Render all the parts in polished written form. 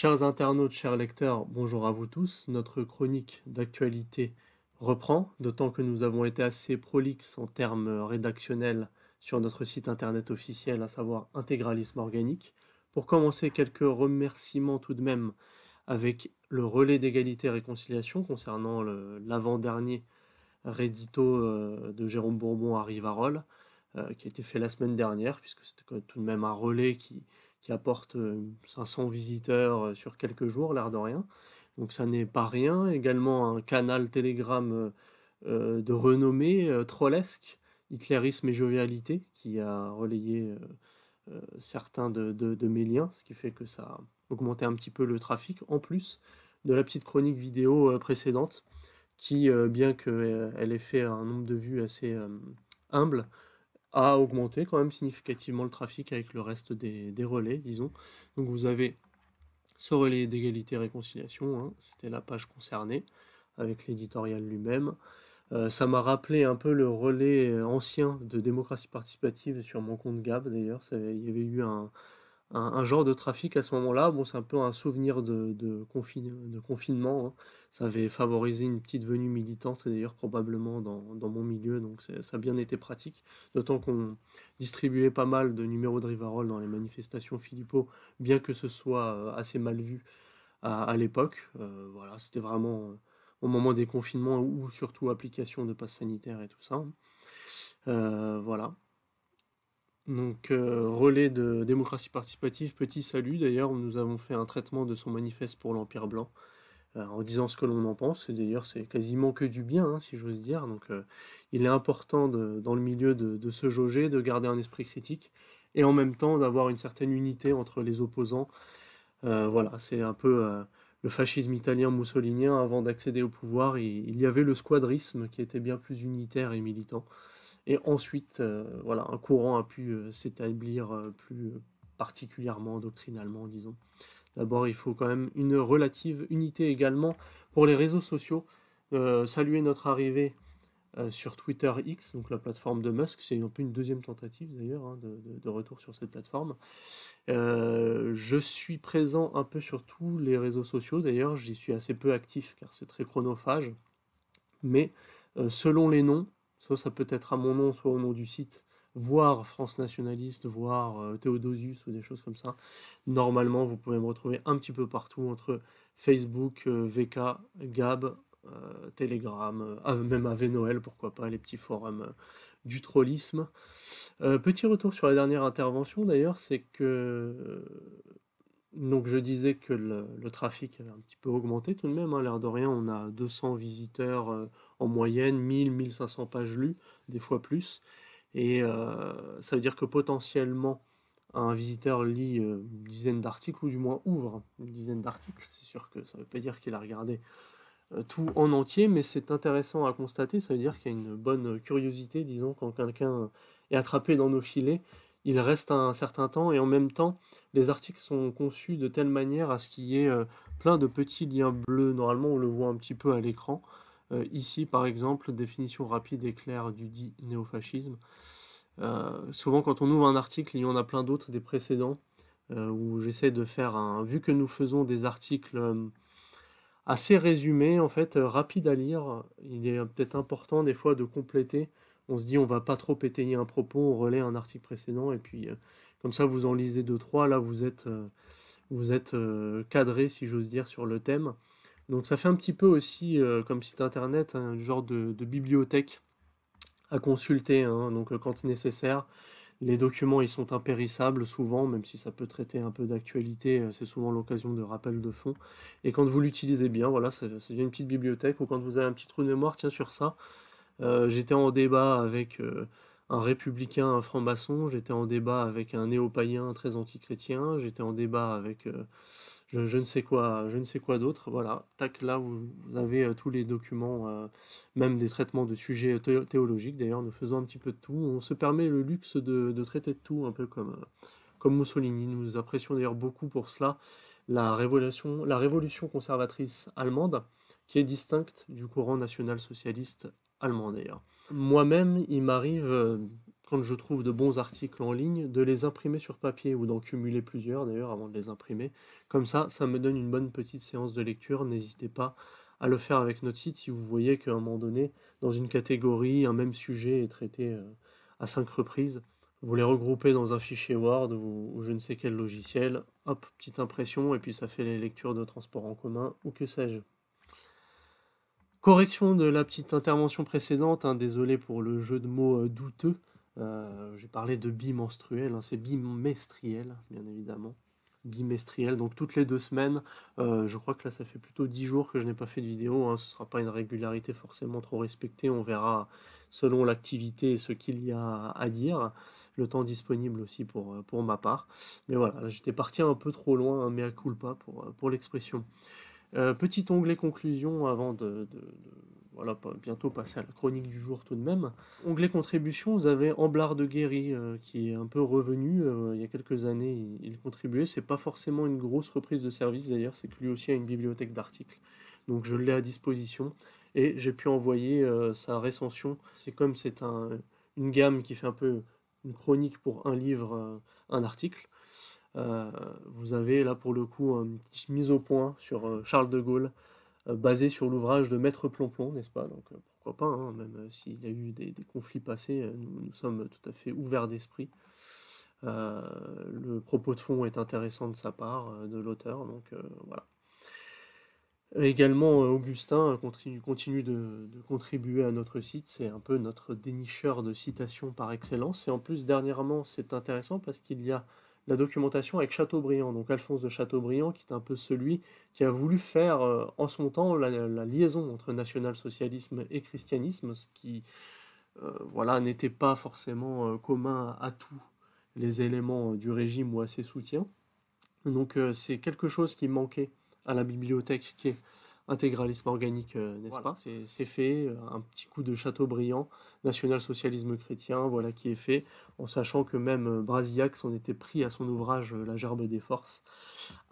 Chers internautes, chers lecteurs, bonjour à vous tous. Notre chronique d'actualité reprend, d'autant que nous avons été assez prolixes en termes rédactionnels sur notre site internet officiel, à savoir Intégralisme Organique. Pour commencer, quelques remerciements tout de même avec le relais d'égalité et réconciliation concernant l'avant-dernier rédito de Jérôme Bourbon à Rivarol, qui a été fait la semaine dernière, puisque c'était tout de même un relais qui apporte 500 visiteurs sur quelques jours, l'air de rien. Donc ça n'est pas rien. Également un canal Telegram de renommée trollesque, Hitlérisme et jovialité, qui a relayé certains de mes liens, ce qui fait que ça a augmenté un petit peu le trafic, en plus de la petite chronique vidéo précédente, qui, bien qu'elle ait fait un nombre de vues assez humble, a augmenté quand même significativement le trafic avec le reste des relais, disons. Donc vous avez ce relais d'égalité et réconciliation, hein, c'était la page concernée, avec l'éditorial lui-même. Ça m'a rappelé un peu le relais ancien de démocratie participative sur mon compte Gab, d'ailleurs. Il y avait eu un genre de trafic à ce moment-là. Bon, c'est un peu un souvenir de confinement, hein. Ça avait favorisé une petite venue militante, d'ailleurs, probablement dans mon milieu, donc ça a bien été pratique. D'autant qu'on distribuait pas mal de numéros de Rivarol dans les manifestations Philippot, bien que ce soit assez mal vu à l'époque. Voilà, c'était vraiment au moment des confinements ou surtout application de passe sanitaire et tout ça. Voilà. Donc, relais de démocratie participative, petit salut d'ailleurs, où nous avons fait un traitement de son manifeste pour l'Empire blanc, en disant ce que l'on en pense, et d'ailleurs c'est quasiment que du bien, hein, si j'ose dire, donc il est important dans le milieu de se jauger, de garder un esprit critique, et en même temps d'avoir une certaine unité entre les opposants. Voilà, c'est un peu le fascisme italien moussolinien. Avant d'accéder au pouvoir, il y avait le squadrisme qui était bien plus unitaire et militant. Et ensuite, voilà, un courant a pu s'établir plus particulièrement doctrinalement, disons. D'abord, il faut quand même une relative unité également pour les réseaux sociaux. Saluer notre arrivée sur Twitter X, donc la plateforme de Musk, c'est un peu une deuxième tentative d'ailleurs, hein, de retour sur cette plateforme. Je suis présent un peu sur tous les réseaux sociaux, d'ailleurs j'y suis assez peu actif car c'est très chronophage, mais selon les noms, soit ça peut être à mon nom, soit au nom du site, voire France Nationaliste, voire Théodosius ou des choses comme ça. Normalement, vous pouvez me retrouver un petit peu partout entre Facebook, VK, Gab, Telegram, même AV Noël, pourquoi pas, les petits forums du trollisme. Petit retour sur la dernière intervention d'ailleurs, c'est que donc je disais que le trafic avait un petit peu augmenté tout de même, hein, l'air de rien, on a 200 visiteurs en moyenne, 1000-1500 pages lues, des fois plus, et ça veut dire que potentiellement un visiteur lit une dizaine d'articles, ou du moins ouvre une dizaine d'articles. C'est sûr que ça ne veut pas dire qu'il a regardé tout en entier, mais c'est intéressant à constater, ça veut dire qu'il y a une bonne curiosité, disons, quand quelqu'un est attrapé dans nos filets, il reste un certain temps, et en même temps, les articles sont conçus de telle manière à ce qu'il y ait plein de petits liens bleus. Normalement, on le voit un petit peu à l'écran. Ici, par exemple, définition rapide et claire du dit néofascisme. Souvent, quand on ouvre un article, il y en a plein d'autres, des précédents, où j'essaie de faire un... Vu que nous faisons des articles assez résumés, en fait, rapides à lire, il est peut-être important des fois de compléter. On se dit, on va pas trop étayer un propos, on relaie un article précédent, et puis comme ça, vous en lisez deux, trois, là, vous êtes cadré, si j'ose dire, sur le thème. Donc ça fait un petit peu aussi, comme site internet, un genre de bibliothèque à consulter, hein, donc quand nécessaire. Les documents, ils sont impérissables souvent, même si ça peut traiter un peu d'actualité, c'est souvent l'occasion de rappel de fond. Et quand vous l'utilisez bien, voilà, c'est une petite bibliothèque, ou quand vous avez un petit trou de mémoire, tiens, sur ça, j'étais en débat avec un républicain, un franc-maçon, j'étais en débat avec un néo-païen très antichrétien, j'étais en débat avec je ne sais quoi d'autre. Voilà, tac, là vous avez tous les documents, même des traitements de sujets théologiques. D'ailleurs, nous faisons un petit peu de tout. On se permet le luxe de traiter de tout, un peu comme Mussolini. Nous apprécions d'ailleurs beaucoup pour cela la révolution conservatrice allemande, qui est distincte du courant national-socialiste allemand d'ailleurs. Moi-même, il m'arrive, quand je trouve de bons articles en ligne, de les imprimer sur papier ou d'en cumuler plusieurs d'ailleurs avant de les imprimer. Comme ça me donne une bonne petite séance de lecture. N'hésitez pas à le faire avec notre site si vous voyez qu'à un moment donné, dans une catégorie, un même sujet est traité à 5 reprises. Vous les regroupez dans un fichier Word ou je ne sais quel logiciel, hop, petite impression, et puis ça fait les lectures de transport en commun ou que sais-je. Correction de la petite intervention précédente, hein, désolé pour le jeu de mots douteux. J'ai parlé de bimenstruel, hein, c'est bimestriel, bien évidemment. Bimestriel, donc toutes les 2 semaines. Je crois que là, ça fait plutôt 10 jours que je n'ai pas fait de vidéo, hein, ce ne sera pas une régularité forcément trop respectée, on verra selon l'activité et ce qu'il y a à dire, le temps disponible aussi pour ma part. Mais voilà, là, j'étais parti un peu trop loin, hein, mea culpa pour l'expression. Petit onglet conclusion avant voilà, bientôt passer à la chronique du jour tout de même. Onglet contribution, vous avez Amblard de Guéry qui est un peu revenu. Il y a quelques années, il contribuait. C'est pas forcément une grosse reprise de service d'ailleurs, c'est que lui aussi a une bibliothèque d'articles. Donc je l'ai à disposition et j'ai pu envoyer sa recension. C'est comme une gamme qui fait un peu une chronique pour un livre, un article. Vous avez là pour le coup une petite mise au point sur Charles de Gaulle, basé sur l'ouvrage de Maître Plomplon, n'est-ce pas? Donc pourquoi pas, hein, même s'il y a eu des conflits passés, nous sommes tout à fait ouverts d'esprit. Le propos de fond est intéressant de sa part, de l'auteur, donc voilà. Également, Augustin continue de contribuer à notre site, c'est un peu notre dénicheur de citations par excellence, et en plus dernièrement c'est intéressant parce qu'il y a la documentation avec Chateaubriand, donc Alphonse de Chateaubriand, qui est un peu celui qui a voulu faire en son temps la liaison entre national-socialisme et christianisme, ce qui voilà, n'était pas forcément commun à tous les éléments du régime ou à ses soutiens. Donc c'est quelque chose qui manquait à la bibliothèque qui est intégralisme organique, n'est-ce voilà. Pas? C'est fait, un petit coup de Chateaubriand, national-socialisme chrétien, voilà qui est fait, en sachant que même Brasillac s'en était pris à son ouvrage La Gerbe des Forces,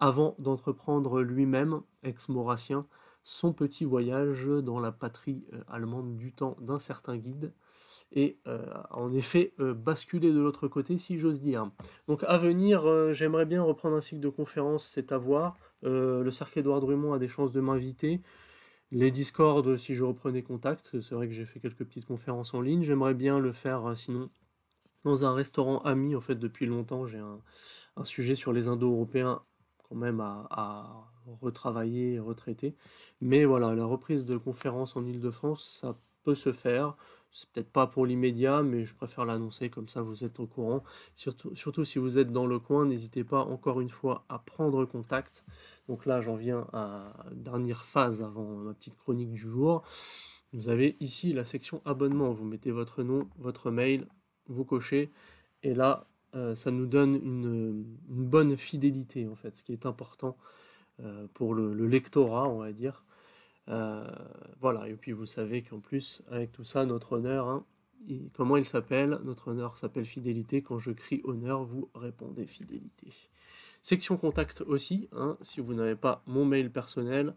avant d'entreprendre lui-même, ex-maurassien, son petit voyage dans la patrie allemande du temps d'un certain guide, et en effet basculer de l'autre côté, si j'ose dire. Donc à venir, j'aimerais bien reprendre un cycle de conférences, c'est à voir. Le cercle Édouard Drummond a des chances de m'inviter. Les Discord, si je reprenais contact, c'est vrai que j'ai fait quelques petites conférences en ligne. J'aimerais bien le faire, sinon, dans un restaurant ami. En fait, depuis longtemps, j'ai un sujet sur les Indo-Européens quand même à retravailler et retraiter. Mais voilà, la reprise de conférences en Ile-de-France, ça peut se faire. C'est peut-être pas pour l'immédiat, mais je préfère l'annoncer, comme ça vous êtes au courant. Surtout si vous êtes dans le coin, n'hésitez pas encore une fois à prendre contact. Donc là, j'en viens à la dernière phase avant ma petite chronique du jour. Vous avez ici la section abonnement. Vous mettez votre nom, votre mail, vous cochez, et là, ça nous donne une bonne fidélité, en fait, ce qui est important pour le lectorat, on va dire. Voilà, et puis vous savez qu'en plus, avec tout ça, notre honneur, hein, comment il s'appelle? Notre honneur s'appelle fidélité. Quand je crie honneur, vous répondez fidélité. Section contact aussi, hein, si vous n'avez pas mon mail personnel,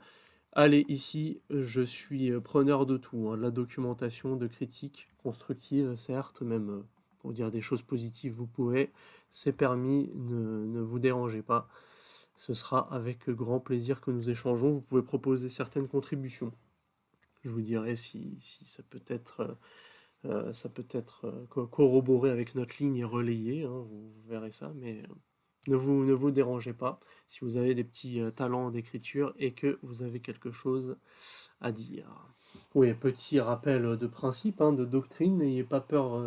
allez ici, je suis preneur de tout, hein, de la documentation, de critiques constructives, certes, même pour dire des choses positives, vous pouvez, c'est permis, ne vous dérangez pas. Ce sera avec grand plaisir que nous échangeons. Vous pouvez proposer certaines contributions. Je vous dirai si ça peut être, corroboré avec notre ligne et relayé, hein, vous verrez ça, mais ne vous dérangez pas si vous avez des petits talents d'écriture et que vous avez quelque chose à dire. Oui, petit rappel de principe, hein, de doctrine, n'ayez pas peur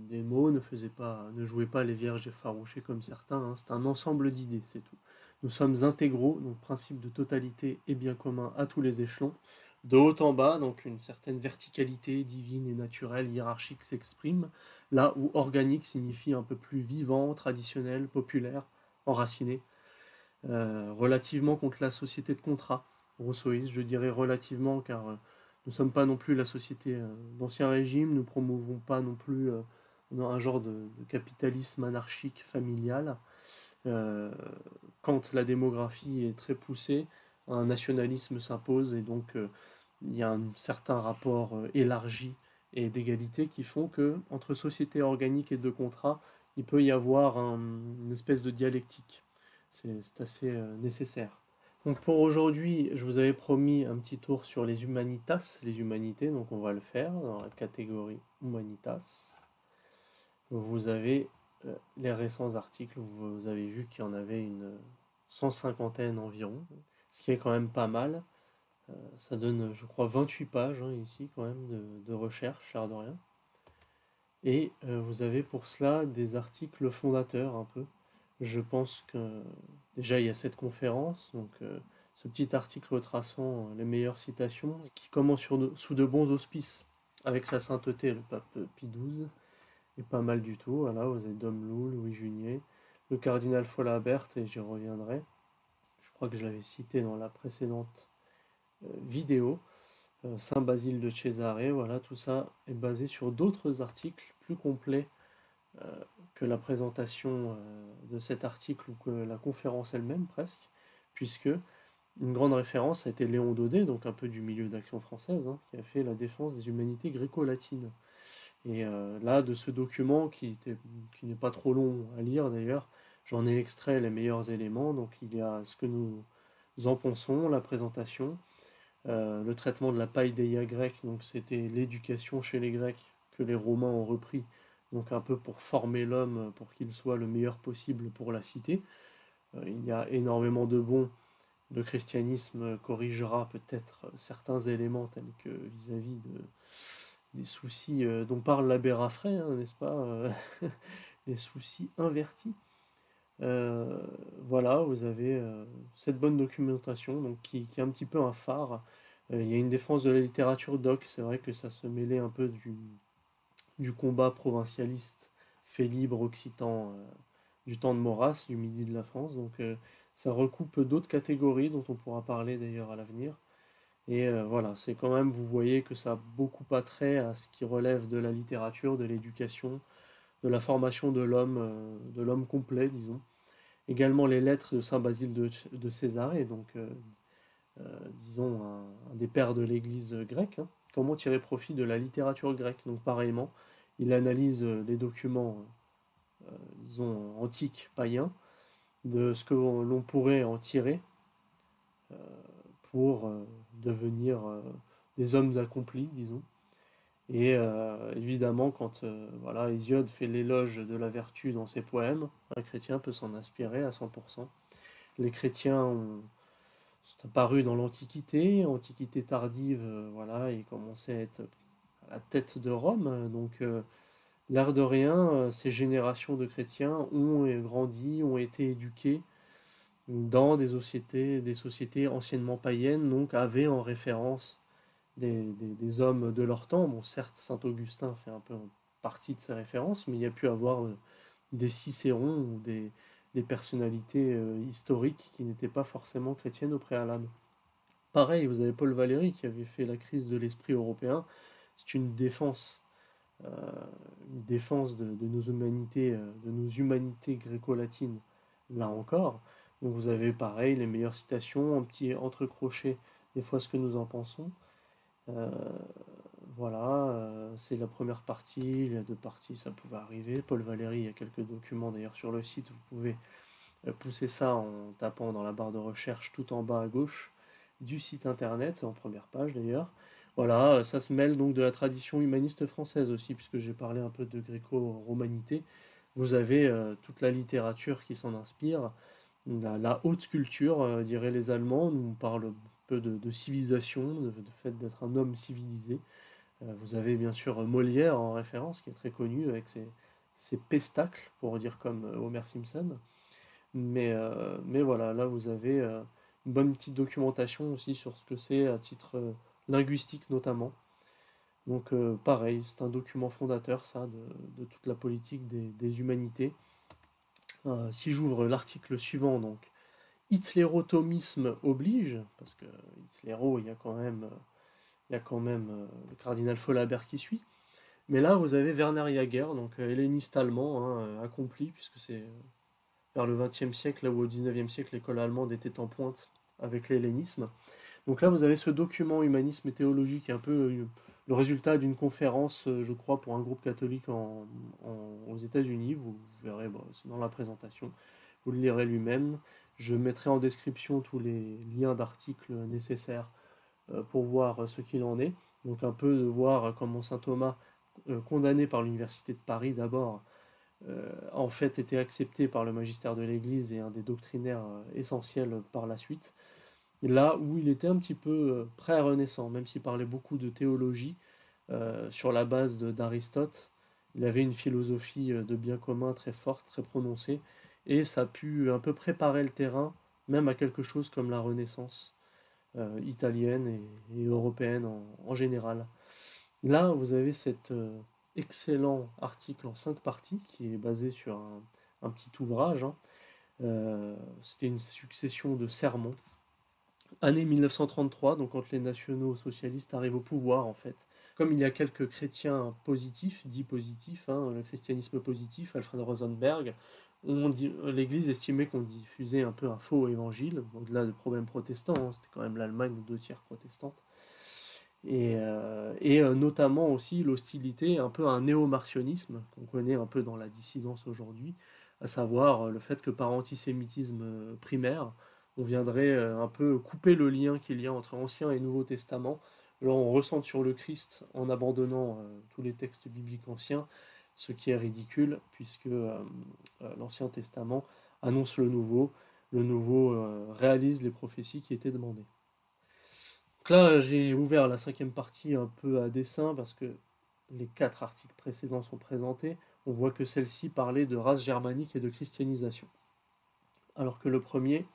des mots, ne jouez pas les vierges effarouchées comme certains, hein, c'est un ensemble d'idées, c'est tout. Nous sommes intégraux, donc principe de totalité et bien commun à tous les échelons. De haut en bas, donc une certaine verticalité divine et naturelle, hiérarchique s'exprime, là où organique signifie un peu plus vivant, traditionnel, populaire, enraciné. Relativement contre la société de contrat, rousseauiste, je dirais relativement, car nous ne sommes pas non plus la société d'Ancien Régime, nous promouvons pas non plus un genre de capitalisme anarchique familial. Quand la démographie est très poussée, un nationalisme s'impose et donc il y a un certain rapport élargi et d'égalité qui font que, entre société organique et de contrat, il peut y avoir une espèce de dialectique. C'est assez nécessaire. Donc pour aujourd'hui, je vous avais promis un petit tour sur les humanitas, les humanités, donc on va le faire dans la catégorie humanitas. Vous avez les récents articles, vous avez vu qu'il y en avait une 150aine environ, ce qui est quand même pas mal. Ça donne, je crois, 28 pages hein, ici quand même de recherche, l'air de rien. Et vous avez pour cela des articles fondateurs un peu. Je pense que déjà il y a cette conférence, donc ce petit article retraçant les meilleures citations, qui commence sous de bons auspices, avec sa sainteté, le pape Pie XII, et pas mal du tout. Voilà, vous avez Dom Loup, Louis Junier, le cardinal Follabert, et j'y reviendrai. Je crois que je l'avais cité dans la précédente vidéo. Saint Basile de Cesare, voilà, tout ça est basé sur d'autres articles plus complets euh, que la présentation de cet article ou que la conférence elle-même presque, puisque une grande référence a été Léon Daudet, donc un peu du milieu d'action française, hein, qui a fait la défense des humanités gréco-latines. Et là, de ce document qui n'est pas trop long à lire d'ailleurs, j'en ai extrait les meilleurs éléments. Donc il y a ce que nous en pensons, la présentation, le traitement de la paideia grecque, donc c'était l'éducation chez les Grecs que les Romains ont repris, donc un peu pour former l'homme pour qu'il soit le meilleur possible pour la cité. Il y a énormément de bons. Le christianisme corrigera peut-être certains éléments tels que vis-à-vis des soucis dont parle l'abbé Raffray, hein, n'est-ce pas les soucis invertis. Voilà, vous avez cette bonne documentation donc, qui est un petit peu un phare. Il y a une défense de la littérature doc, c'est vrai que ça se mêlait un peu du combat provincialiste fait libre occitan du temps de Maurras, du midi de la France. Donc ça recoupe d'autres catégories dont on pourra parler d'ailleurs à l'avenir. Et voilà, c'est quand même, vous voyez que ça a beaucoup attrait à ce qui relève de la littérature, de l'éducation, de la formation de l'homme complet, disons. Également les lettres de Saint Basile de Césarée, donc disons un des pères de l'Église grecque. Hein. Comment tirer profit de la littérature grecque? Donc pareillement, il analyse les documents, disons, antiques, païens, de ce que l'on pourrait en tirer euh, pour devenir des hommes accomplis, disons. Et évidemment, quand voilà, Hésiode fait l'éloge de la vertu dans ses poèmes, un chrétien peut s'en inspirer à 100%. Les chrétiens sont apparus dans l'Antiquité, Antiquité tardive, voilà, ils commençaient à être à la tête de Rome, donc l'air de rien, ces générations de chrétiens ont grandi, ont été éduqués dans des sociétés anciennement païennes, donc avaient en référence des hommes de leur temps. Bon, certes, Saint Augustin fait un peu partie de ces références, mais il y a pu avoir des Cicérons ou des personnalités historiques qui n'étaient pas forcément chrétiennes au préalable. Pareil, vous avez Paul Valéry qui avait fait la crise de l'esprit européen. C'est euh, une défense de nos humanités gréco-latines, là encore. Donc vous avez pareil les meilleures citations, un petit entrecrochet des fois ce que nous en pensons. Euh, voilà, c'est la première partie, il y a deux parties, ça pouvait arriver. Paul Valéry, il y a quelques documents d'ailleurs sur le site, vous pouvez pousser ça en tapant dans la barre de recherche tout en bas à gauche du site internet, en première page d'ailleurs. Voilà, ça se mêle donc de la tradition humaniste française aussi, puisque j'ai parlé un peu de gréco-romanité. Vous avez toute la littérature qui s'en inspire, la haute culture, diraient les Allemands, nous on parle un peu de civilisation, de fait d'être un homme civilisé. Vous avez bien sûr Molière en référence, qui est très connu avec ses pestacles, pour dire comme Homer Simpson. Mais voilà, là vous avez une bonne petite documentation aussi sur ce que c'est à titre linguistique notamment. Donc pareil, c'est un document fondateur ça de toute la politique des humanités. Si j'ouvre l'article suivant, donc Hitlérotomisme oblige, parce que Hitléro, il y a quand même le cardinal Follabert qui suit. Mais là, vous avez Werner Jaeger, donc helléniste allemand, hein, accompli, puisque c'est vers le XXe siècle, là où au XIXe siècle, l'école allemande était en pointe avec l'hellénisme. Donc là, vous avez ce document humanisme et théologie qui est un peu le résultat d'une conférence, je crois, pour un groupe catholique aux États-Unis. Vous verrez, bon, c'est dans la présentation, vous le lirez lui-même. Je mettrai en description tous les liens d'articles nécessaires pour voir ce qu'il en est. Donc un peu de voir comment saint Thomas, condamné par l'Université de Paris d'abord, en fait était accepté par le magistère de l'Église et un des doctrinaires essentiels par la suite. Là où il était un petit peu pré-renaissant, même s'il parlait beaucoup de théologie sur la base d'Aristote, il avait une philosophie de bien commun très forte, très prononcée, et ça a pu un peu préparer le terrain, même à quelque chose comme la Renaissance italienne et européenne en général. Là, vous avez cet excellent article en 5 parties qui est basé sur un petit ouvrage, hein. C'était une succession de sermons. Année 1933, donc quand les nationaux socialistes arrivent au pouvoir, en fait. Comme il y a quelques chrétiens positifs, dits positifs, hein, le christianisme positif, Alfred Rosenberg, l'Église estimait qu'on diffusait un peu un faux évangile, au-delà de problèmes protestants, hein, c'était quand même l'Allemagne de 2 tiers protestante, et notamment aussi l'hostilité un peu à un néo-marcionisme qu'on connaît un peu dans la dissidence aujourd'hui, à savoir le fait que par antisémitisme primaire, on viendrait un peu couper le lien qu'il y a entre Ancien et Nouveau Testament. Genre on ressent sur le Christ en abandonnant tous les textes bibliques anciens, ce qui est ridicule puisque l'Ancien Testament annonce le nouveau réalise les prophéties qui étaient demandées. Donc là, j'ai ouvert la 5e partie un peu à dessein parce que les 4 articles précédents sont présentés. On voit que celle-ci parlait de race germanique et de christianisation. Alors que le premier,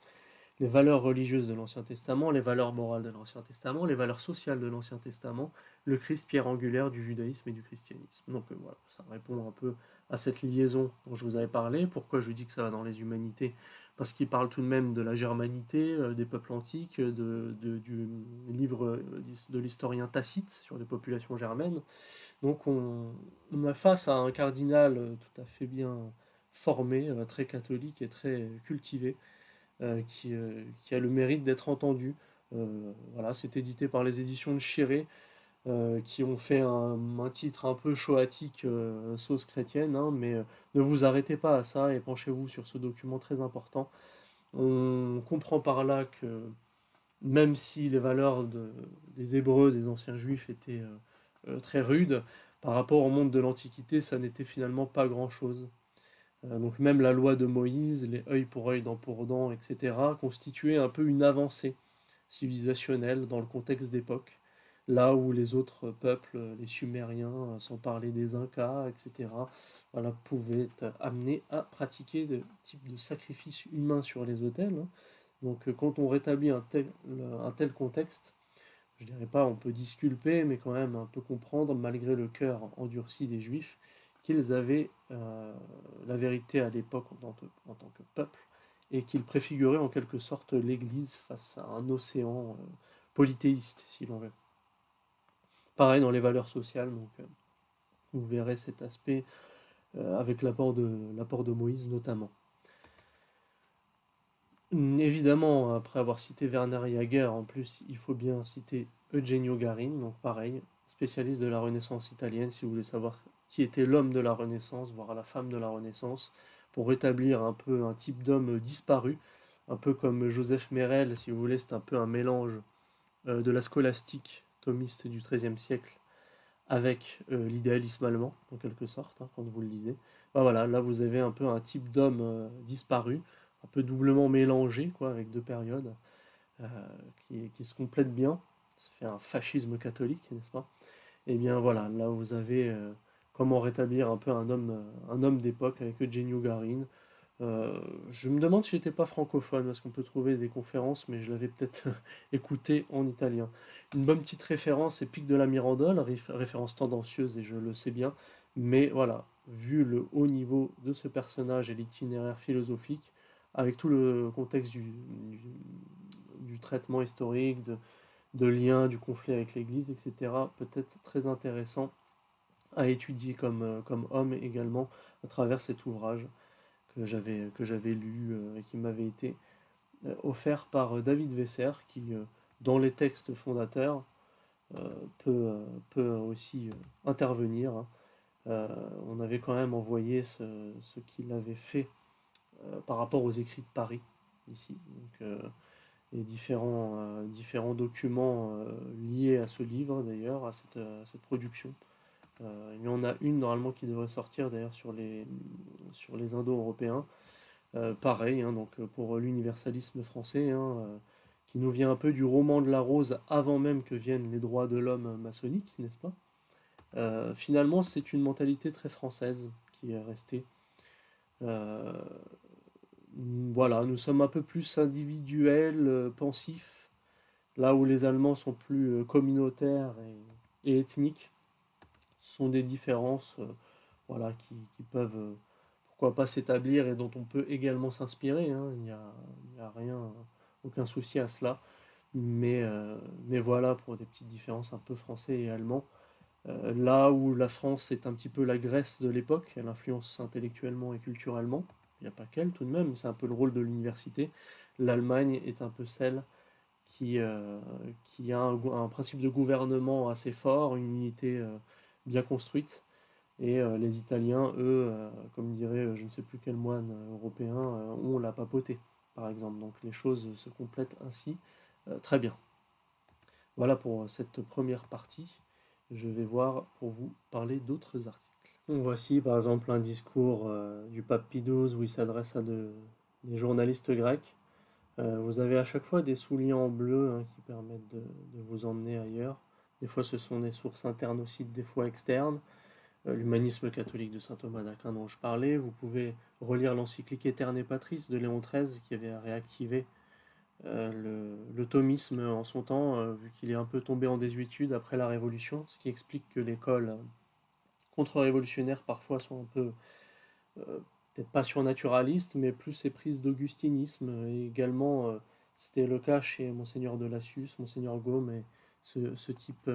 les valeurs religieuses de l'Ancien Testament, les valeurs morales de l'Ancien Testament, les valeurs sociales de l'Ancien Testament, le Christ pierre angulaire du judaïsme et du christianisme. Donc voilà, ça répond un peu à cette liaison dont je vous avais parlé. Pourquoi je dis que ça va dans les humanités? Parce qu'il parle tout de même de la germanité, des peuples antiques, du livre de l'historien Tacite sur les populations germaines. Donc on a face à un cardinal tout à fait bien formé, très catholique et très cultivé, qui a le mérite d'être entendu. Voilà, c'est édité par les éditions de Chiré, qui ont fait un titre un peu choatique, sauce chrétienne, hein, mais ne vous arrêtez pas à ça et penchez-vous sur ce document très important. On comprend par là que même si les valeurs des Hébreux, des anciens Juifs étaient très rudes, par rapport au monde de l'Antiquité, ça n'était finalement pas grand-chose. Donc même la loi de Moïse, les œil pour œil, dent pour dent, etc., constituaient un peu une avancée civilisationnelle dans le contexte d'époque, là où les autres peuples, les Sumériens, sans parler des Incas, etc., voilà, pouvaient être amenés à pratiquer de types de sacrifices humains sur les autels, hein. Donc quand on rétablit un tel contexte, je dirais pas on peut disculper, mais quand même un peu comprendre, malgré le cœur endurci des Juifs, qu'ils avaient la vérité à l'époque en tant que peuple, et qu'ils préfiguraient en quelque sorte l'Église face à un océan polythéiste, si l'on veut. Pareil dans les valeurs sociales, donc vous verrez cet aspect avec l'apport de Moïse notamment. Évidemment, après avoir cité Werner Jaeger, en plus, il faut bien citer Eugenio Garin, donc pareil, spécialiste de la Renaissance italienne, si vous voulez savoir qui était l'homme de la Renaissance, voire la femme de la Renaissance, pour rétablir un peu un type d'homme disparu, un peu comme Joseph Merel, si vous voulez, c'est un peu un mélange de la scolastique thomiste du XIIIe siècle avec l'idéalisme allemand, en quelque sorte, hein, quand vous le lisez. Ben voilà, là vous avez un peu un type d'homme disparu, un peu doublement mélangé, quoi, avec 2 périodes, euh, qui se complètent bien. Ça fait un fascisme catholique, n'est-ce pas? Et bien voilà, là vous avez comment rétablir un peu un homme d'époque avec Eugenio Garin. Je me demande si j'étais pas francophone, parce qu'on peut trouver des conférences, mais je l'avais peut-être écouté en italien. Une bonne petite référence, c'est Pic de la Mirandole, référence tendancieuse, et je le sais bien, mais voilà, vu le haut niveau de ce personnage et l'itinéraire philosophique, avec tout le contexte du traitement historique, de lien, du conflit avec l'Église, etc., peut-être très intéressant à étudier comme homme également à travers cet ouvrage que j'avais lu et qui m'avait été offert par David Wesser, qui, dans les textes fondateurs, peut aussi intervenir, hein. On avait quand même envoyé ce qu'il avait fait par rapport aux écrits de Paris, ici. Donc, et différents documents liés à ce livre, d'ailleurs, à cette production. Il y en a une normalement qui devrait sortir d'ailleurs sur les Indo-Européens. Pareil, hein, donc pour l'universalisme français, hein, qui nous vient un peu du roman de la Rose avant même que viennent les droits de l'homme maçonniques, n'est-ce pas? Finalement, c'est une mentalité très française qui est restée. Euh, voilà, nous sommes un peu plus individuels, pensifs, là où les Allemands sont plus communautaires et ethniques. Ce sont des différences voilà, qui peuvent, pourquoi pas, s'établir et dont on peut également s'inspirer, hein. Il n'y a rien, aucun souci à cela. Mais voilà, pour des petites différences un peu français et allemand. Là où la France est un petit peu la Grèce de l'époque, elle influence intellectuellement et culturellement, il n'y a pas qu'elle tout de même, c'est un peu le rôle de l'université. L'Allemagne est un peu celle qui, euh, qui a un principe de gouvernement assez fort, une unité bien construite. Et les Italiens, eux, comme dirait je ne sais plus quel moine européen, ont la papauté, par exemple. Donc les choses se complètent ainsi très bien. Voilà pour cette première partie. Je vais voir pour vous parler d'autres articles. Donc voici par exemple un discours du pape Pie XII où il s'adresse à des journalistes grecs. Vous avez à chaque fois des souliers en bleu, hein, qui permettent de vous emmener ailleurs. Des fois ce sont des sources internes aussi, des fois externes. L'humanisme catholique de saint Thomas d'Aquin dont je parlais. Vous pouvez relire l'encyclique Aeterne Patris de Léon XIII qui avait réactivé le thomisme en son temps, vu qu'il est un peu tombé en désuétude après la Révolution, ce qui explique que l'école contre-révolutionnaire parfois sont un peu, euh, peut-être pas surnaturalistes, mais plus éprise d'augustinisme. Et également, c'était le cas chez Monseigneur de Lassus, Monseigneur Gaume et ce type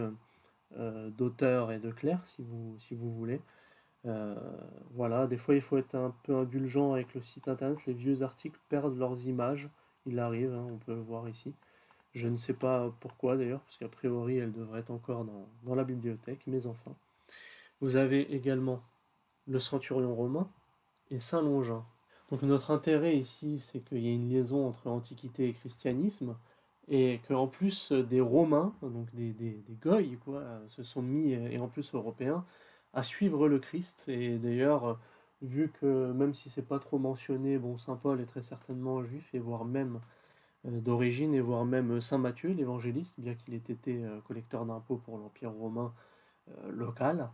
d'auteur et de clerc, si vous voulez. Euh, voilà, des fois il faut être un peu indulgent avec le site internet, les vieux articles perdent leurs images, il arrive, hein, on peut le voir ici. Je ne sais pas pourquoi d'ailleurs, parce qu'a priori elles devraient être encore dans la bibliothèque, mais enfin. Vous avez également le Centurion romain et Saint Longin. Donc notre intérêt ici, c'est qu'il y a une liaison entre Antiquité et christianisme, et qu'en plus des Romains, donc des Goïs, quoi, se sont mis, et en plus européens, à suivre le Christ. Et d'ailleurs, vu que même si c'est pas trop mentionné, bon, Saint Paul est très certainement juif, et voire même d'origine, et voire même Saint Matthieu, l'évangéliste, bien qu'il ait été collecteur d'impôts pour l'Empire romain local.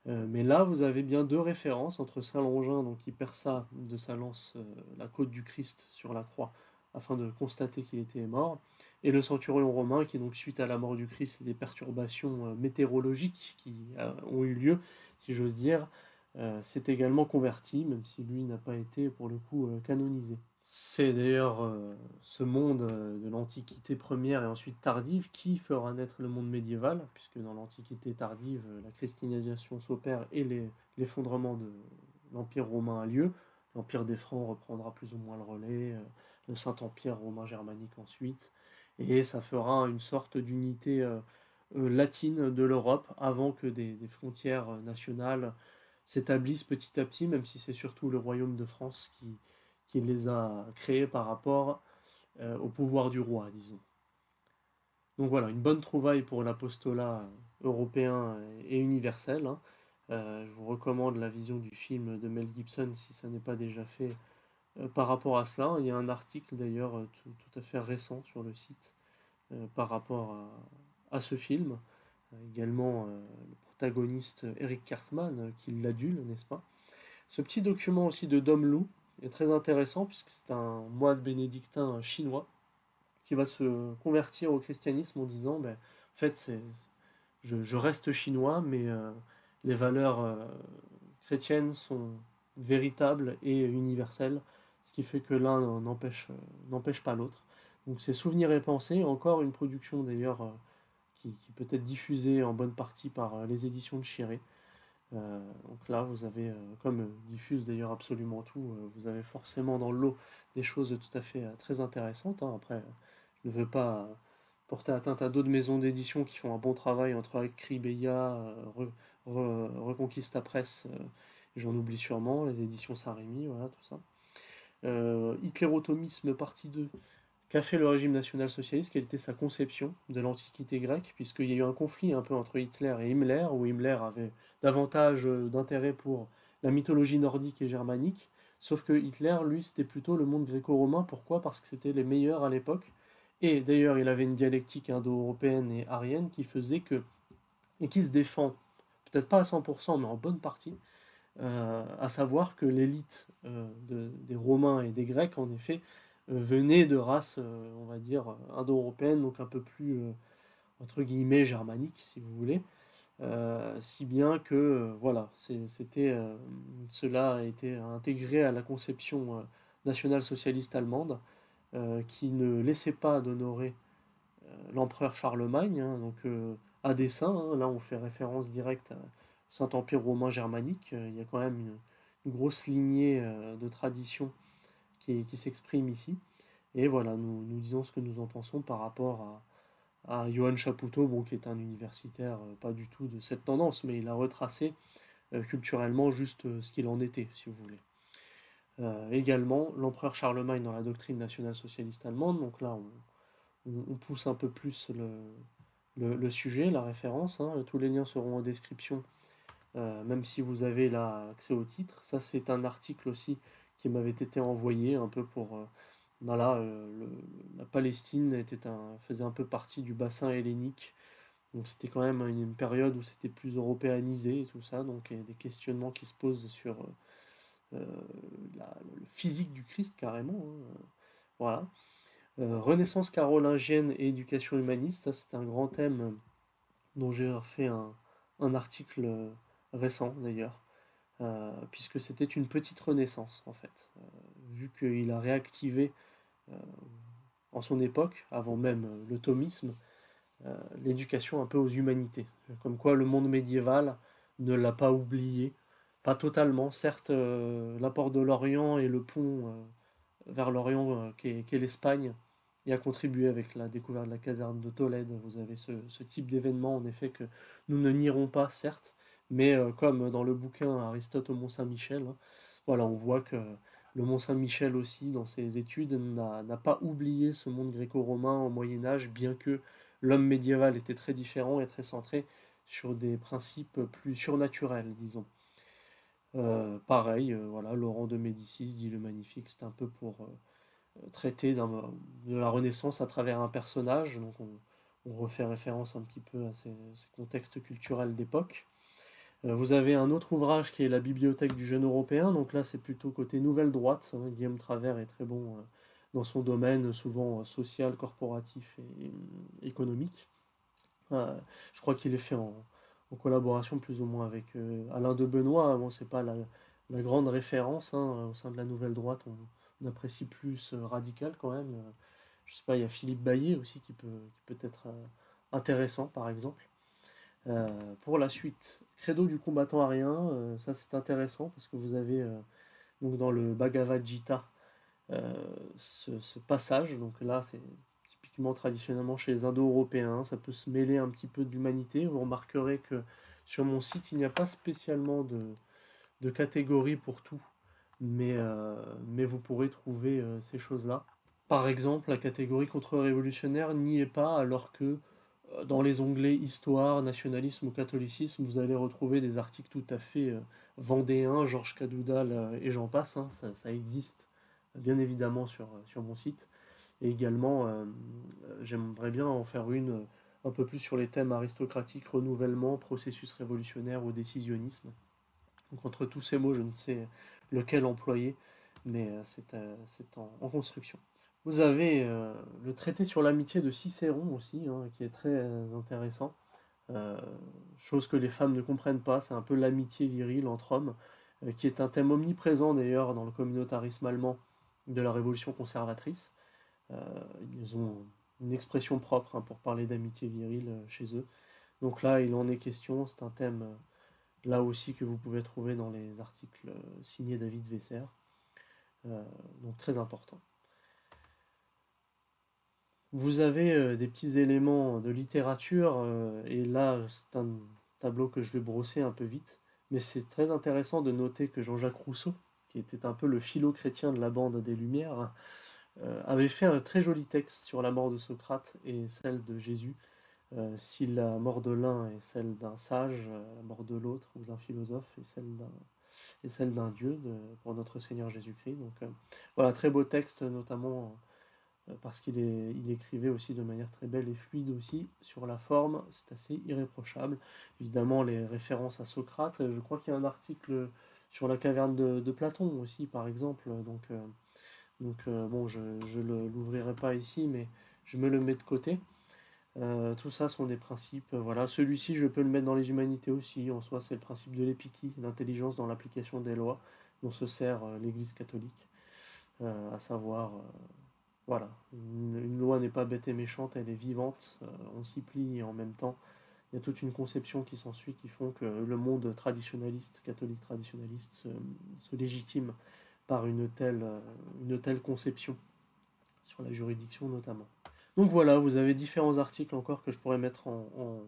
Mais là, vous avez bien deux références entre Saint Longin, donc qui perça de sa lance la côte du Christ sur la croix, afin de constater qu'il était mort, et le centurion romain, qui donc suite à la mort du Christ et des perturbations météorologiques qui ont eu lieu, si j'ose dire, s'est également converti, même si lui n'a pas été pour le coup canonisé. C'est d'ailleurs ce monde de l'Antiquité première et ensuite tardive qui fera naître le monde médiéval, puisque dans l'Antiquité tardive, la christianisation s'opère et l'effondrement de l'Empire romain a lieu. L'Empire des Francs reprendra plus ou moins le relais, le Saint-Empire romain germanique ensuite, et ça fera une sorte d'unité latine de l'Europe avant que des frontières nationales s'établissent petit à petit, même si c'est surtout le royaume de France qui les a créés par rapport au pouvoir du roi, disons. Donc voilà, une bonne trouvaille pour l'apostolat européen et universel, hein. Je vous recommande la vision du film de Mel Gibson si ça n'est pas déjà fait par rapport à cela. Il y a un article d'ailleurs tout à fait récent sur le site par rapport à ce film. Également le protagoniste Eric Cartman qui l'adule, n'est-ce pas? Ce petit document aussi de Dom Lu est très intéressant puisque c'est un moine bénédictin chinois qui va se convertir au christianisme en disant ben, en fait je reste chinois mais les valeurs chrétiennes sont véritables et universelles, ce qui fait que l'un n'empêche pas l'autre. Donc c'est Souvenirs et pensées, encore une production d'ailleurs qui peut être diffusée en bonne partie par les éditions de Chiré. Donc là, vous avez, comme diffuse d'ailleurs absolument tout, vous avez forcément dans le lot des choses tout à fait très intéressantes, hein. Après, je ne veux pas porter atteinte à d'autres maisons d'édition qui font un bon travail entre Acribeia, Reconquista Presse, j'en oublie sûrement, les éditions Saint-Rémy, voilà, tout ça. Hitlérotomisme partie 2, qu'a fait le régime national-socialiste, quelle était sa conception de l'Antiquité grecque, puisqu'il y a eu un conflit un peu entre Hitler et Himmler, où Himmler avait davantage d'intérêt pour la mythologie nordique et germanique, sauf que Hitler, lui, c'était plutôt le monde gréco-romain. Pourquoi? Parce que c'était les meilleurs à l'époque, et d'ailleurs il avait une dialectique indo-européenne et aryenne qui faisait que, et qui se défend, peut-être pas à 100%, mais en bonne partie, à savoir que l'élite des Romains et des Grecs, en effet, venait de races, on va dire, indo-européennes, donc un peu plus, entre guillemets, germaniques, si vous voulez. Si bien que, voilà, cela a été intégré à la conception nationale-socialiste allemande, qui ne laissait pas d'honorer l'empereur Charlemagne, hein, donc à dessein, hein, là on fait référence directe au Saint-Empire romain germanique, il y a quand même une grosse lignée de tradition qui s'exprime ici. Et voilà, nous disons ce que nous en pensons par rapport à Johann Chapoutot, bon, qui est un universitaire pas du tout de cette tendance, mais il a retracé culturellement juste ce qu'il en était, si vous voulez. Également, l'empereur Charlemagne dans la doctrine nationale socialiste allemande, donc là on pousse un peu plus le sujet, la référence, hein. Tous les liens seront en description, même si vous avez là accès au titre. Ça, c'est un article aussi qui m'avait été envoyé un peu pour. Voilà, la Palestine faisait un peu partie du bassin hellénique. Donc c'était quand même une période où c'était plus européanisé et tout ça. Donc il y a des questionnements qui se posent sur euh, le physique du Christ carrément, hein. Voilà. Renaissance carolingienne et éducation humaniste, ça c'est un grand thème dont j'ai refait un article récent d'ailleurs, puisque c'était une petite renaissance en fait, vu qu'il a réactivé euh, en son époque, avant même le thomisme, l'éducation un peu aux humanités. Comme quoi le monde médiéval ne l'a pas oublié, pas totalement, certes l'apport de l'Orient et le pont vers l'Orient qu'est l'Espagne y a contribué avec la découverte de la caserne de Tolède. Vous avez ce type d'événement, en effet, que nous ne nierons pas, certes, mais comme dans le bouquin Aristote au Mont-Saint-Michel, hein, voilà, on voit que le Mont-Saint-Michel aussi, dans ses études, n'a pas oublié ce monde gréco-romain au Moyen Âge, bien que l'homme médiéval était très différent et très centré sur des principes plus surnaturels, disons. Pareil, voilà, Laurent de Médicis dit le Magnifique, c'est un peu pour traiter de la Renaissance à travers un personnage, donc on refait référence un petit peu à ces contextes culturels d'époque. Vous avez un autre ouvrage qui est la Bibliothèque du jeune Européen, donc là c'est plutôt côté nouvelle droite, hein. Guillaume Travers est très bon dans son domaine, souvent social, corporatif et économique. Je crois qu'il est fait en collaboration plus ou moins avec Alain de Benoît. Bon, c'est pas la grande référence, hein, au sein de la nouvelle droite. On apprécie plus radical quand même. Je sais pas, il y a Philippe Bailly aussi qui peut être intéressant par exemple. Euh, pour la suite, Credo du combattant arien, ça c'est intéressant parce que vous avez donc dans le Bhagavad Gita euh, ce passage. Donc là, c'est typiquement traditionnellement chez les Indo-Européens, ça peut se mêler un petit peu de l'humanité. Vous remarquerez que sur mon site, il n'y a pas spécialement de catégorie pour tout, mais vous pourrez trouver ces choses-là. Par exemple, la catégorie contre-révolutionnaire n'y est pas, alors que dans les onglets histoire, nationalisme ou catholicisme, vous allez retrouver des articles tout à fait vendéens, Georges Cadoudal et j'en passe, hein. Ça existe bien évidemment sur mon site. Et également, j'aimerais bien en faire une un peu plus sur les thèmes aristocratiques, renouvellement, processus révolutionnaire ou décisionnisme. Donc entre tous ces mots, je ne sais lequel employer, mais c'est en construction. Vous avez le traité sur l'amitié de Cicéron aussi, hein, qui est très intéressant. Euh, Chose que les femmes ne comprennent pas, c'est un peu l'amitié virile entre hommes, qui est un thème omniprésent d'ailleurs dans le communautarisme allemand de la révolution conservatrice. Euh, Ils ont une expression propre, hein, pour parler d'amitié virile chez eux. Donc là, il en est question, c'est un thème là aussi que vous pouvez trouver dans les articles signés David Wesser, donc très important. Vous avez des petits éléments de littérature, et là, c'est un tableau que je vais brosser un peu vite, mais c'est très intéressant de noter que Jean-Jacques Rousseau, qui était un peu le philo-chrétien de la bande des Lumières, avait fait un très joli texte sur la mort de Socrate et celle de Jésus. Si la mort de l'un est celle d'un sage, la mort de l'autre ou d'un philosophe est celle d'un Dieu pour notre Seigneur Jésus-Christ. Donc voilà, très beau texte, notamment parce il écrivait aussi de manière très belle et fluide aussi. Sur la forme, c'est assez irréprochable. Évidemment, les références à Socrate, je crois qu'il y a un article sur la caverne de Platon aussi, par exemple. Bon, je ne l'ouvrirai pas ici, mais je me le mets de côté. Tout ça sont des principes. Voilà. Celui-ci, je peux le mettre dans les humanités aussi. En soi, c'est le principe de l'épiquie, l'intelligence dans l'application des lois dont se sert l'Église catholique. À savoir, voilà, une loi n'est pas bête et méchante, elle est vivante, on s'y plie et en même temps, il y a toute une conception qui s'ensuit qui font que le monde traditionnaliste, catholique traditionnaliste, se légitime par une telle conception, sur la juridiction notamment. Donc voilà, vous avez différents articles encore que je pourrais mettre en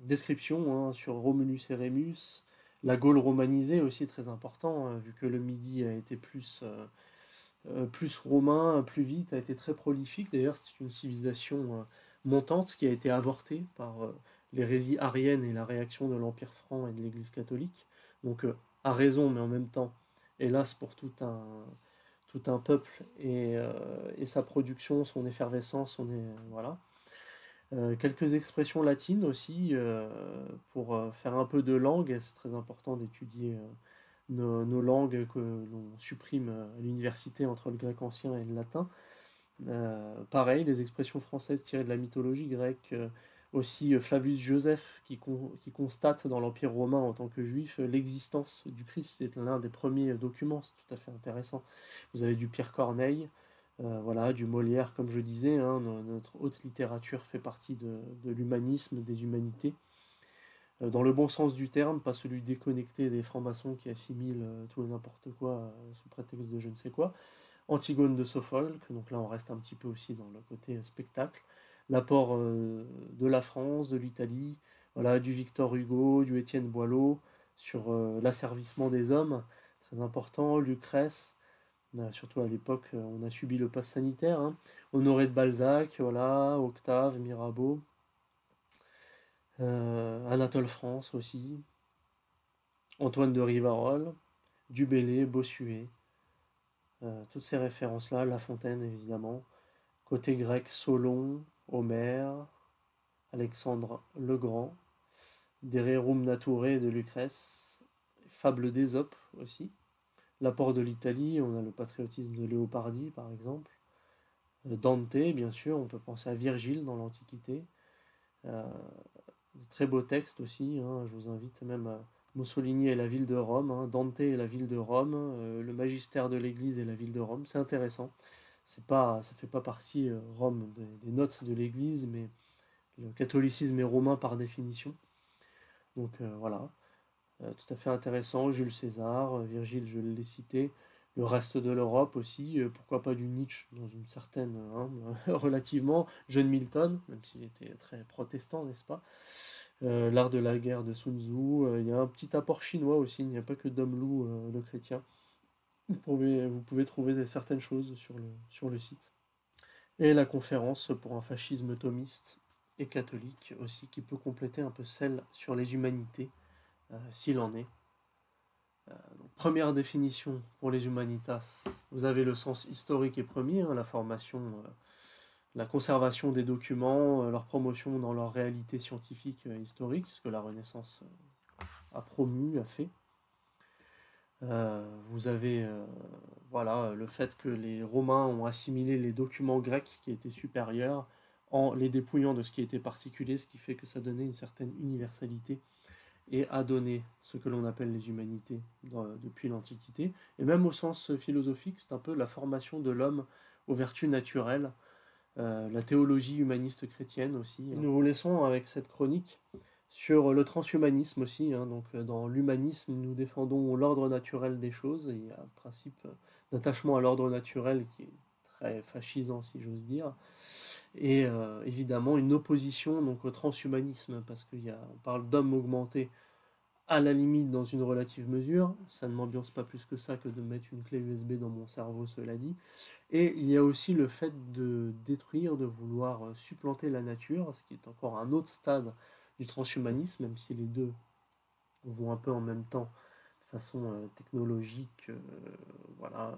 description, hein, sur Romulus et Rémus, la Gaule romanisée aussi très important, hein, vu que le Midi a été plus romain, plus vite, a été très prolifique. D'ailleurs, c'est une civilisation montante qui a été avortée par l'hérésie arienne et la réaction de l'Empire franc et de l'Église catholique. Donc, à raison, mais en même temps, hélas, pour tout un peuple et sa production, son effervescence, voilà. Quelques expressions latines aussi, pour faire un peu de langue. C'est très important d'étudier nos langues que l'on supprime à l'université entre le grec ancien et le latin. Pareil, les expressions françaises tirées de la mythologie grecque, aussi Flavius Joseph qui constate dans l'Empire romain en tant que juif l'existence du Christ. C'est l'un des premiers documents, c'est tout à fait intéressant. Vous avez du Pierre Corneille, voilà, du Molière, comme je disais, hein, notre haute littérature fait partie de l'humanisme, des humanités. Dans le bon sens du terme, pas celui déconnecté des francs-maçons qui assimilent tout et n'importe quoi sous prétexte de je ne sais quoi. Antigone de Sophocle, donc là on reste un petit peu aussi dans le côté spectacle. L'apport de la France, de l'Italie, voilà, du Victor Hugo, du Étienne Boileau, sur l'asservissement des hommes, très important. Lucrèce, surtout à l'époque, on a subi le pass sanitaire, hein. Honoré de Balzac, voilà, Octave, Mirabeau, Anatole France aussi, Antoine de Rivarol, Du Bellay, Bossuet, toutes ces références-là, La Fontaine évidemment. Côté grec, Solon, Homère, Alexandre le Grand, des Rerum Naturae de Lucrèce, Fable d'Ésope aussi. L'apport de l'Italie, on a le patriotisme de Léopardi par exemple. Dante, bien sûr, on peut penser à Virgile dans l'Antiquité. Euh, de très beaux textes aussi, hein, je vous invite même à Mussolini et la ville de Rome, hein, Dante et la ville de Rome, le magistère de l'Église et la ville de Rome, c'est intéressant. Ça fait pas partie, Rome, des notes de l'Église, mais le catholicisme est romain par définition. Donc voilà, tout à fait intéressant. Jules César, Virgile, je l'ai cité. Le reste de l'Europe aussi, pourquoi pas du Nietzsche dans une certaine, hein, relativement. John Milton, même s'il était très protestant, n'est-ce pas? L'art de la guerre de Sun Tzu. Il y a un petit apport chinois aussi, il n'y a pas que Dom Lu, le chrétien. Vous pouvez trouver certaines choses sur le site. Et la conférence pour un fascisme thomiste et catholique aussi, qui peut compléter un peu celle sur les humanités, s'il en est. Donc, première définition pour les humanitas, vous avez le sens historique et premier, hein, la formation, la conservation des documents, leur promotion dans leur réalité scientifique et historique, ce que la Renaissance a promu, a fait. Vous avez voilà, le fait que les Romains ont assimilé les documents grecs qui étaient supérieurs en les dépouillant de ce qui était particulier, ce qui fait que ça donnait une certaine universalité et a donné ce que l'on appelle les humanités depuis l'Antiquité. Et même au sens philosophique, c'est un peu la formation de l'homme aux vertus naturelles, la théologie humaniste chrétienne aussi. Nous vous laissons avec cette chronique sur le transhumanisme aussi, hein. Donc dans l'humanisme, nous défendons l'ordre naturel des choses et il y a un principe d'attachement à l'ordre naturel qui est très fascisant si j'ose dire, et évidemment une opposition donc au transhumanisme, parce on parle d'homme augmenté à la limite dans une relative mesure, ça ne m'ambiance pas plus que ça que de mettre une clé USB dans mon cerveau, cela dit, et il y a aussi le fait de détruire, de vouloir supplanter la nature, ce qui est encore un autre stade du transhumanisme, même si les deux vont un peu en même temps, de façon technologique, voilà,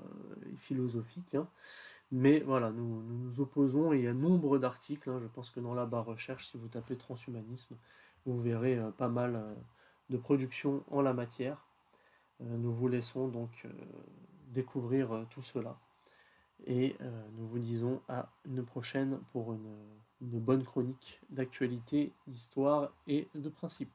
et philosophique, hein. Mais voilà, nous nous opposons, et il y a nombre d'articles, hein, je pense que dans la barre recherche, si vous tapez transhumanisme, vous verrez pas mal de productions en la matière. Nous vous laissons donc découvrir tout cela. Et nous vous disons à une prochaine pour une bonne chronique d'actualité, d'histoire et de principe.